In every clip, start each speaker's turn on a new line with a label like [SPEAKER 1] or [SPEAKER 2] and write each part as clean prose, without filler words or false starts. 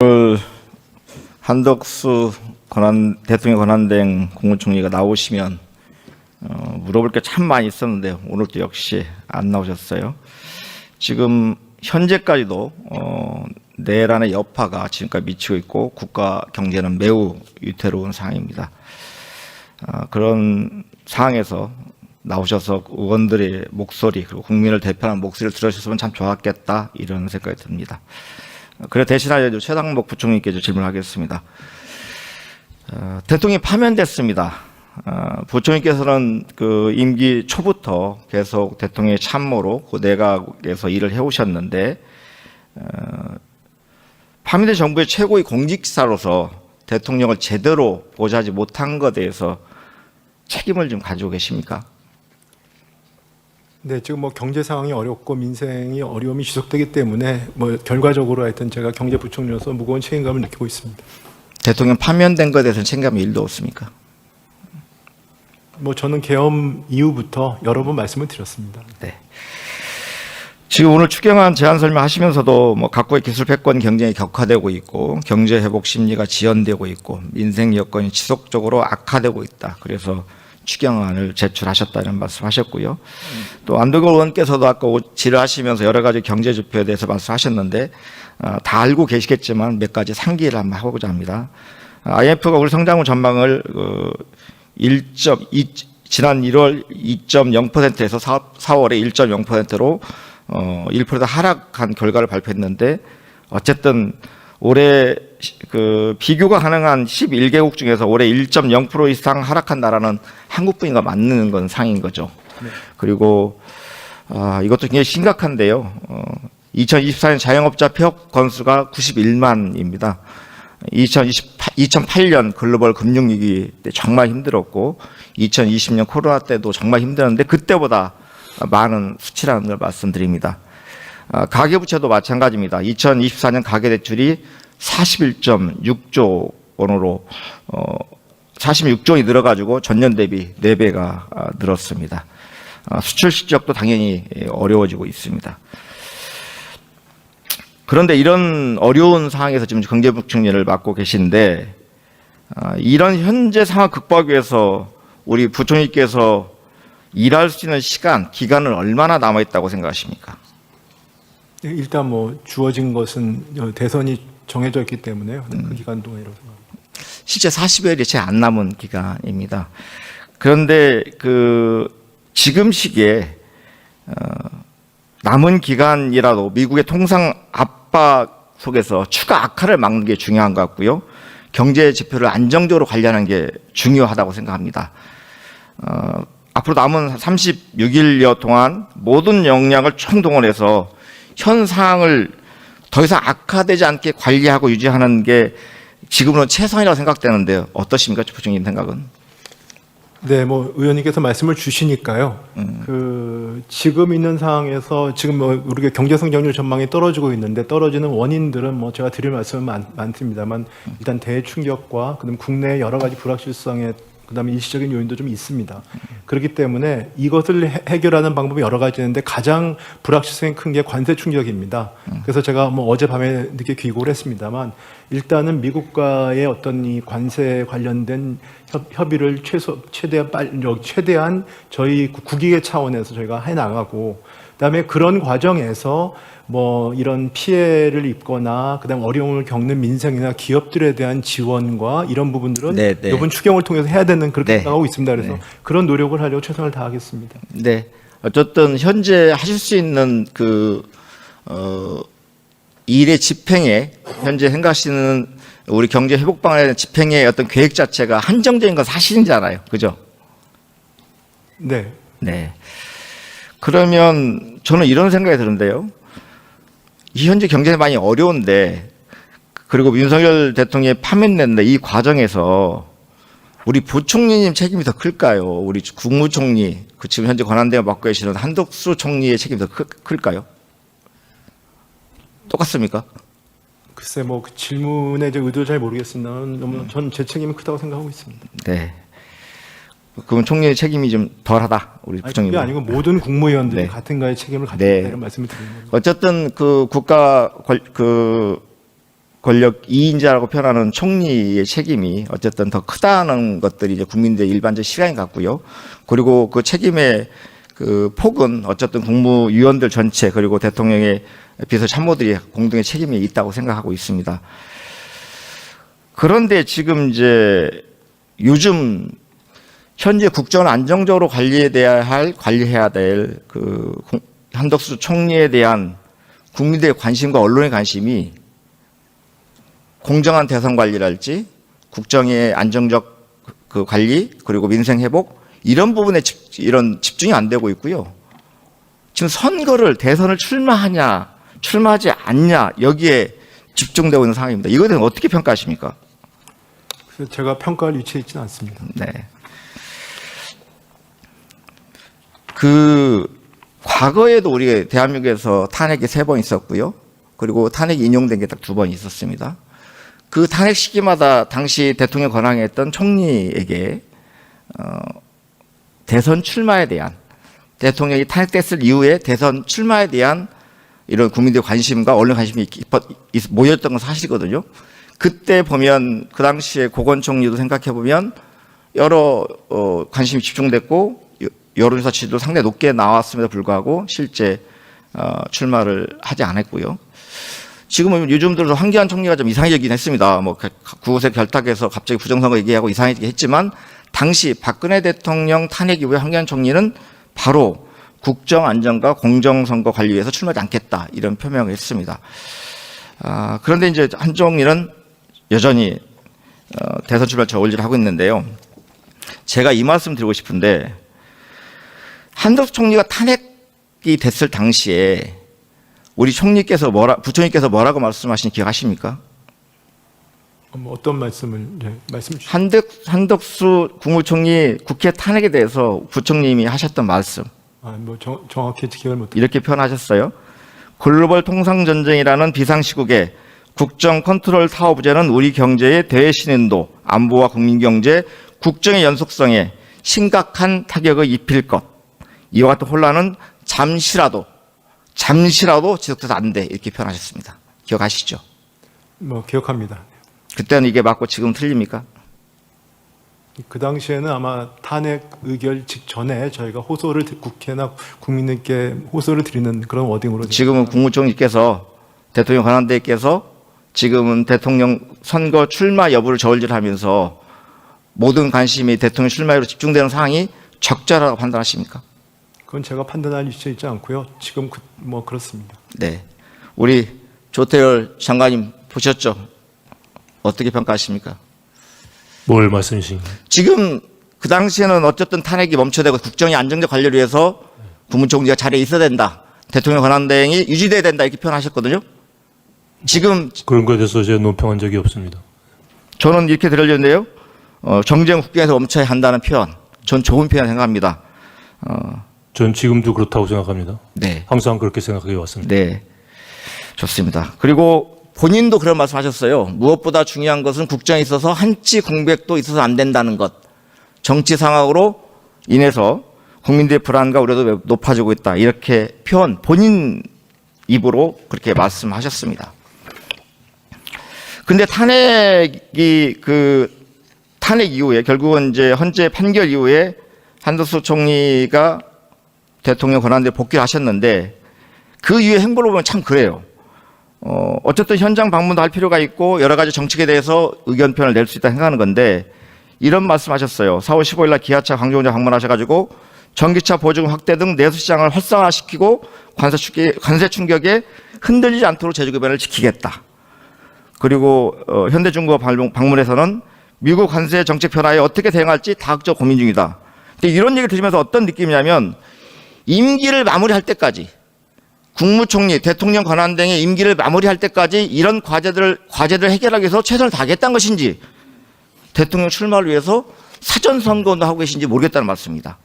[SPEAKER 1] 오늘 한덕수 대통령 권한대행 국무총리가 나오시면 물어볼 게 참 많이 있었는데 오늘도 역시 안 나오셨어요. 지금 현재까지도 내란의 여파가 지금까지 미치고 있고 국가 경제는 매우 위태로운 상황입니다. 그런 상황에서 나오셔서 의원들의 목소리 그리고 국민을 대표하는 목소리를 들으셨으면 참 좋았겠다 이런 생각이 듭니다. 그래 대신하여 최상목 부총리께 질문하겠습니다. 대통령이 파면됐습니다. 부총리께서는 그 임기 초부터 계속 대통령의 참모로 그 내각에서 일을 해오셨는데 파면된 정부의 최고의 공직자로서 대통령을 제대로 보좌하지 못한 것에 대해서 책임을 좀 가지고 계십니까?
[SPEAKER 2] 네, 지금 경제 상황이 어렵고 민생이 어려움이 지속되기 때문에 결과적으로 하여튼 제가 경제부총리로서 무거운 책임감을 느끼고 있습니다.
[SPEAKER 1] 대통령 파면된 것에 대해서는 책임감이 1도 없습니까?
[SPEAKER 2] 저는 계엄 이후부터 여러 번 말씀을 드렸습니다.
[SPEAKER 1] 네. 지금 오늘 추경안 제안 설명하시면서도 각국의 기술 패권 경쟁이 격화되고 있고 경제 회복 심리가 지연되고 있고 민생 여건이 지속적으로 악화되고 있다. 그래서 추경안을 제출하셨다는 말씀하셨고요. 또 안덕걸 의원께서도 아까 질의하시면서 여러 가지 경제 지표에 대해서 말씀하셨는데 다 알고 계시겠지만 몇 가지 상기를 한번 하고자 합니다. IMF가 우리 성장률 전망을 지난 1월 2.0%에서 4월에 1.0%로 1% 하락한 결과를 발표했는데 어쨌든 올해 비교가 가능한 11개국 중에서 올해 1.0% 이상 하락한 나라는 한국뿐인가 맞는 건 상인 거죠. 네. 그리고 이것도 굉장히 심각한데요. 2024년 자영업자 폐업 건수가 91만입니다. 2008년 글로벌 금융위기 때 정말 힘들었고 2020년 코로나 때도 정말 힘들었는데 그때보다 많은 수치라는 걸 말씀드립니다. 가계부채도 마찬가지입니다. 2024년 가계대출이 41.6조 원으로 46조 원이 늘어가지고 전년 대비 4배가 늘었습니다. 수출 실적도 당연히 어려워지고 있습니다. 그런데 이런 어려운 상황에서 지금 경제부총리를 맡고 계신데 이런 현재 상황 극복하기 위해서 우리 부총리께서 일할 수 있는 기간은 얼마나 남아있다고 생각하십니까?
[SPEAKER 2] 일단 주어진 것은 대선이 정해져 있기 때문에요. 그 기간 동안이라고 생각합니다.
[SPEAKER 1] 실제 40여일이 채 안 남은 기간입니다. 그런데 지금 시기에 남은 기간이라도 미국의 통상 압박 속에서 추가 악화를 막는 게 중요한 것 같고요. 경제 지표를 안정적으로 관리하는 게 중요하다고 생각합니다. 앞으로 남은 36일여 동안 모든 역량을 총동원해서 현 상황을 더 이상 악화되지 않게 관리하고 유지하는 게 지금은 최선이라고 생각되는데 어떠십니까, 부총리님 생각은?
[SPEAKER 2] 네, 의원님께서 말씀을 주시니까요. 지금 있는 상황에서 지금 우리가 경제 성장률 전망이 떨어지고 있는데 떨어지는 원인들은 제가 드릴 말씀은 많습니다만 일단 대충격과 그다음 국내 여러 가지 불확실성에 그다음에 일시적인 요인도 좀 있습니다. 그렇기 때문에 이것을 해결하는 방법이 여러 가지 있는데 가장 불확실성이 큰 게 관세 충격입니다. 그래서 제가 어젯밤에 늦게 귀국을 했습니다만 일단은 미국과의 어떤 이 관세 관련된 협의를 최대한 저희 국익의 차원에서 저희가 해 나가고 그다음에 그런 과정에서 이런 피해를 입거나 그다음 어려움을 겪는 민생이나 기업들에 대한 지원과 이런 부분들은 이번 추경을 통해서 해야 되는 그렇게 생각하고 있습니다. 그래서 그런 노력을 하려고 최선을 다하겠습니다.
[SPEAKER 1] 네, 어쨌든 현재 하실 수 있는 일의 집행에 현재 생각하시는 우리 경제 회복 방안에 대한 집행의 어떤 계획 자체가 한정적인 건 사실이잖아요, 그죠?
[SPEAKER 2] 네.
[SPEAKER 1] 네. 그러면 저는 이런 생각이 드는데요. 이 현재 경제는 많이 어려운데 그리고 윤석열 대통령이 파면됐는데 이 과정에서 우리 부총리님 책임이 더 클까요? 우리 국무총리 지금 현재 권한대행 맡고 계시는 한덕수 총리의 책임이 더 클까요? 똑같습니까?
[SPEAKER 2] 글쎄 그 질문의 의도를 잘 모르겠습니다만 전 제 책임이 크다고 생각하고 있습니다.
[SPEAKER 1] 네. 그럼 총리의 책임이 좀 덜하다, 우리 부총리.
[SPEAKER 2] 그게 아니고 모든 국무위원들이 같은 가의 책임을 가지고 있다 이런 말씀을 드리는 겁니다.
[SPEAKER 1] 어쨌든 국가 권력 2인자라고 표현하는 총리의 책임이 어쨌든 더 크다는 것들이 이제 국민들의 일반적 시각인 것 같고요. 그리고 그 책임의 그 폭은 어쨌든 국무위원들 전체 그리고 대통령의 비서 참모들이 공동의 책임이 있다고 생각하고 있습니다. 그런데 지금 이제 요즘 현재 국정을 안정적으로 관리해야 될 그 한덕수 총리에 대한 국민들의 관심과 언론의 관심이 공정한 대선 관리랄지 국정의 안정적 그 관리 그리고 민생 회복 이런 부분에 이런 집중이 안 되고 있고요. 지금 선거를 대선을 출마하냐 출마하지 않냐 여기에 집중되고 있는 상황입니다. 이거에 대해서 어떻게 평가하십니까?
[SPEAKER 2] 그래서 제가 평가할 위치에 있지는 않습니다.
[SPEAKER 1] 네. 그 과거에도 우리 대한민국에서 탄핵이 3번 있었고요. 그리고 탄핵이 인용된 게 딱 2번 있었습니다. 그 탄핵 시기마다 당시 대통령 권한에 했던 총리에게 대선 출마에 대한 대통령이 탄핵됐을 이후에 대선 출마에 대한 이런 국민들의 관심과 언론 관심이 모였던 건 사실이거든요. 그때 보면 그 당시에 고건 총리도 생각해 보면 여러 관심이 집중됐고 여론조사 지지도 상당히 높게 나왔음에도 불구하고 실제 출마를 하지 않았고요. 지금은 요즘 들어서 황교안 총리가 좀 이상해지긴 했습니다. 뭐 구호세 결탁해서 갑자기 부정선거 얘기하고 이상해지긴 했지만 당시 박근혜 대통령 탄핵 이후에 황교안 총리는 바로 국정 안정과 공정선거 관리 위해서 출마하지 않겠다 이런 표명을 했습니다. 그런데 이제 한 총리는 여전히 대선 출마 저울질을 하고 있는데요. 제가 이 말씀 드리고 싶은데 한덕수 총리가 탄핵이 됐을 당시에 우리 총리께서 부총리께서 뭐라고 말씀하시는지 기억하십니까?
[SPEAKER 2] 어떤 말씀을 말씀 주시죠?
[SPEAKER 1] 한덕수 국무총리 국회 탄핵에 대해서 부총님이 하셨던 말씀
[SPEAKER 2] 정확히 기억을 못.
[SPEAKER 1] 이렇게 표현하셨어요. 글로벌 통상 전쟁이라는 비상시국에 국정 컨트롤 타워 부재는 우리 경제의 대신인도, 안보와 국민 경제, 국정의 연속성에 심각한 타격을 입힐 것. 이와 같은 혼란은 잠시라도 지속돼서 안 돼. 이렇게 표현하셨습니다. 기억하시죠?
[SPEAKER 2] 기억합니다.
[SPEAKER 1] 그때는 이게 맞고 지금 틀립니까?
[SPEAKER 2] 그 당시에는 아마 탄핵 의결 직전에 저희가 호소를 국회나 국민들께 호소를 드리는 그런 워딩으로
[SPEAKER 1] 지금은 국무총리께서 대통령 권한대행께서 지금은 대통령 선거 출마 여부를 저울질하면서 모든 관심이 대통령 출마로 집중되는 상황이 적절하다고 판단하십니까?
[SPEAKER 2] 그건 제가 판단할 위치에 있지 않고요. 지금 그렇습니다.
[SPEAKER 1] 네, 우리 조태열 장관님 보셨죠? 어떻게 평가하십니까?
[SPEAKER 3] 뭘 말씀이신가요?
[SPEAKER 1] 지금 그 당시에는 어쨌든 탄핵이 멈춰되고 국정의 안정적 관리를 위해서 국무총리가 자리에 있어야 된다. 대통령 권한대행이 유지돼야 된다 이렇게 표현하셨거든요. 지금
[SPEAKER 3] 그런 거에 대해서 제가 논평한 적이 없습니다.
[SPEAKER 1] 저는 이렇게 들으려는데요. 정쟁 국경에서 멈춰야 한다는 표현. 전 좋은 표현 생각합니다.
[SPEAKER 3] 전 지금도 그렇다고 생각합니다.
[SPEAKER 1] 네.
[SPEAKER 3] 항상 그렇게 생각해 왔습니다.
[SPEAKER 1] 네. 좋습니다. 그리고 본인도 그런 말씀 하셨어요. 무엇보다 중요한 것은 국정에 있어서 한치 공백도 있어서 안 된다는 것. 정치 상황으로 인해서 국민들의 불안과 우려도 높아지고 있다. 이렇게 본인 입으로 그렇게 말씀하셨습니다. 근데 탄핵 이후에 결국은 이제 헌재 판결 이후에 한덕수 총리가 대통령 권한대에 복귀를 하셨는데 그 이후의 행보를 보면 참 그래요. 어쨌든 현장 방문도 할 필요가 있고 여러 가지 정책에 대해서 의견 표현을 낼 수 있다 생각하는 건데 이런 말씀하셨어요. 4월 15일 날 기아차 광주공장 방문하셔가지고 전기차 보조금 확대 등 내수시장을 활성화시키고 관세 충격에 흔들리지 않도록 제조급여를 지키겠다. 그리고 현대중공업 방문에서는 미국 관세 정책 변화에 어떻게 대응할지 다각적 고민 중이다. 근데 이런 얘기를 들으면서 어떤 느낌이냐면 임기를 마무리할 때까지 국무총리, 대통령 권한대행의 임기를 마무리할 때까지 이런 과제들을 해결하기 위해서 최선을 다하겠다는 것인지 대통령 출마를 위해서 사전선거도 하고 계신지 모르겠다는 말씀입니다.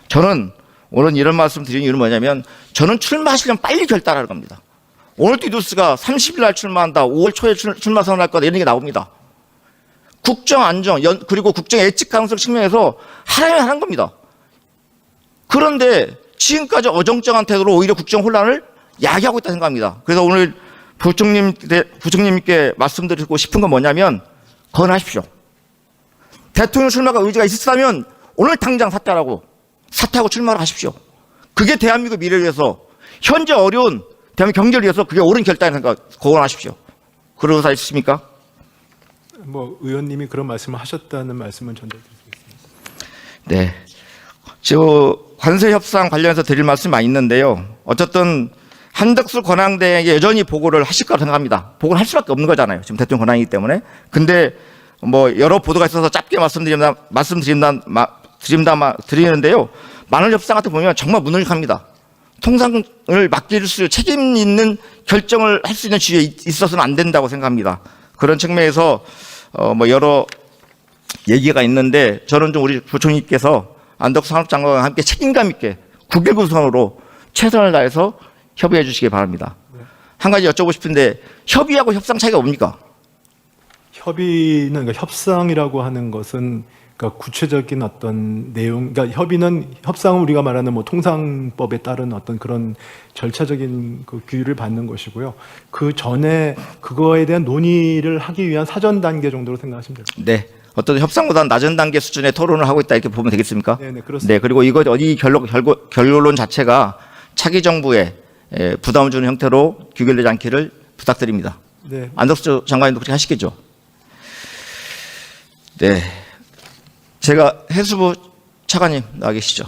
[SPEAKER 1] 저는 오늘 이런 말씀 드리는 이유는 뭐냐면 저는 출마하시려면 빨리 결단하는 겁니다. 오늘도 뉴스가 30일 날 출마한다, 5월 초에 출마 선언할 거다 이런 게 나옵니다. 국정 안정, 그리고 국정 예측 가능성 측면에서 하라면 하는 겁니다. 그런데 지금까지 어정쩡한 태도로 오히려 국정 혼란을 야기하고 있다 생각합니다. 그래서 오늘 부총님께 말씀드리고 싶은 건 뭐냐면 건하십시오. 대통령 출마가 의지가 있으시다면 오늘 당장 사퇴하고 출마를 하십시오. 그게 대한민국 미래를 위해서 현재 어려운 대한민국 경제를 위해서 그게 옳은 결단이라는 생각 고언하십시오. 그런 의사 있으십니까?
[SPEAKER 2] 뭐 의원님이 그런 말씀을 하셨다는 말씀은 전달드리겠습니다.
[SPEAKER 1] 네. 저 관세 협상 관련해서 드릴 말씀이 많이 있는데요. 어쨌든 한덕수 권한대행에게 여전히 보고를 하실 거라고 생각합니다. 보고를 할 수밖에 없는 거잖아요. 지금 대통령 권한이기 때문에. 근데 뭐 여러 보도가 있어서 짧게 드리는데요. 만월 협상 같은 거 보면 정말 무능력합니다. 통상을 맡길 수 책임 있는 결정을 할 수 있는 지위에 있어서는 안 된다고 생각합니다. 그런 측면에서 뭐 여러 얘기가 있는데 저는 좀 우리 부총리께서 안덕수 산업장관과 함께 책임감 있게 9.19 선으로 최선을 다해서 협의해 주시기 바랍니다. 한 가지 여쭤보고 싶은데 협의하고 협상 차이가 뭡니까?
[SPEAKER 2] 협의는 그러니까 협상이라고 하는 것은 그러니까 구체적인 어떤 내용, 그러니까 협상은 우리가 말하는 뭐 통상법에 따른 어떤 그런 절차적인 그 규율을 받는 것이고요. 그 전에 그거에 대한 논의를 하기 위한 사전 단계 정도로 생각하시면 됩니다.
[SPEAKER 1] 네. 어떤 협상보다는 낮은 단계 수준의 토론을 하고 있다 이렇게 보면 되겠습니까?
[SPEAKER 2] 네, 그렇습니다.
[SPEAKER 1] 네, 그리고 이거 이 결론 자체가 차기 정부에 부담을 주는 형태로 규결되지 않기를 부탁드립니다.
[SPEAKER 2] 네.
[SPEAKER 1] 안덕수 장관님도 그렇게 하시겠죠? 네. 제가 해수부 차관님 나와 계시죠?